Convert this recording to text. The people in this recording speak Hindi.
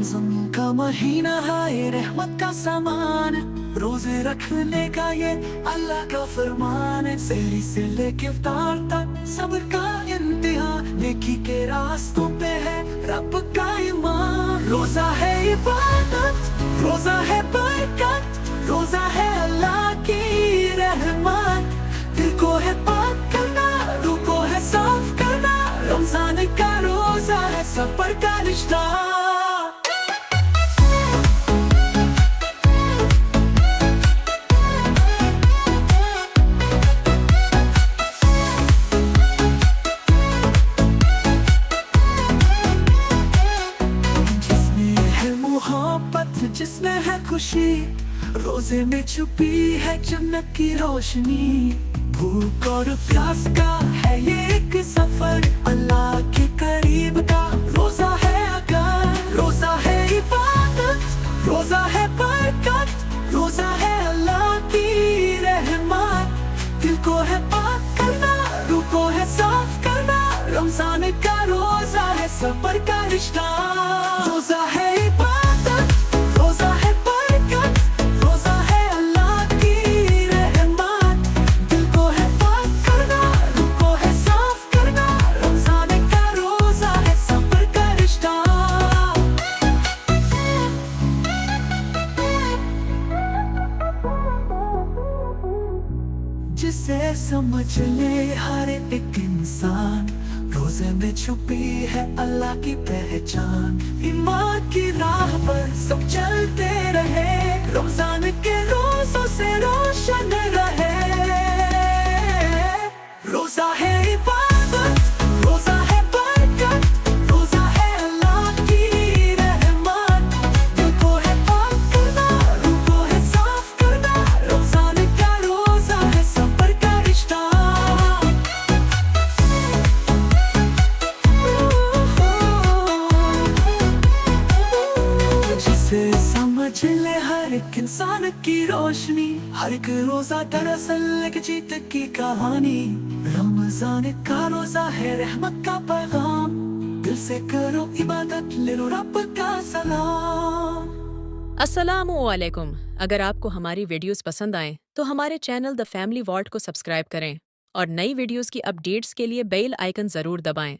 रमजान का महीना है रहमत का सामान, रोजे रखने का ये अल्लाह का फरमान है। सहरी से लेके इफ्तार तक सब्र का इम्तिहान, नेकी के रास्तों पे है रब का ईमान। रोजा है इबादत, रोजा है बरकत, रोजा है अल्लाह की रहमत। दिल को है पाक करना, रूह को है साफ करना, रमजान का रोजा है सब्र का रिश्ता। जिसमें है खुशी, रोजे में छुपी है जन्नत की रोशनी। भूख और प्यास का है ये एक सफर, अल्लाह के करीब का रोजा है अगर। रोजा है इबादत, रोजा है बरकत, रोजा है अल्लाह की रहमत। दिल को है पाक करना, रूह को है साफ करना, रमजान का रोजा है सब्र का रिश्ता। रोजा है इबादत, रोजा है बरकत, रोजा है अल्लाह की रहमत। दिल को है पाक करना, रूह को है साफ करना, रमजान का रोजा है सब्र का रिश्ता। जिसे समझ ले हर एक इंसान, रोजे में छुपी है अल्लाह की पहचान। ईमान की राह पर सब चलते रहे, रमजान के रोजों से रोशन रहे। रोजा है इबादत, रोजा है बरकत, रोजा है अल्लाह की रहमत। दिल को है पाक करना, रूह को है साफ करना, रमजान का रोजा है सब्र का रिश्ता। जिसे समझ ले हर एक इंसान की रोशनी, हर एक रोजा दरअसल एक जीत की कहानी। रमजान का रोजा है रहमत का पैगाम, दिल से करो इबादत, ले लो रब का सलाम। अस्सलामुअलैकुम। अगर आपको हमारी वीडियोस पसंद आएं तो हमारे चैनल द फैमिली वॉल्ट को सब्सक्राइब करें और नई वीडियोस की अपडेट्स के लिए बेल आइकन ज़रूर दबाएं।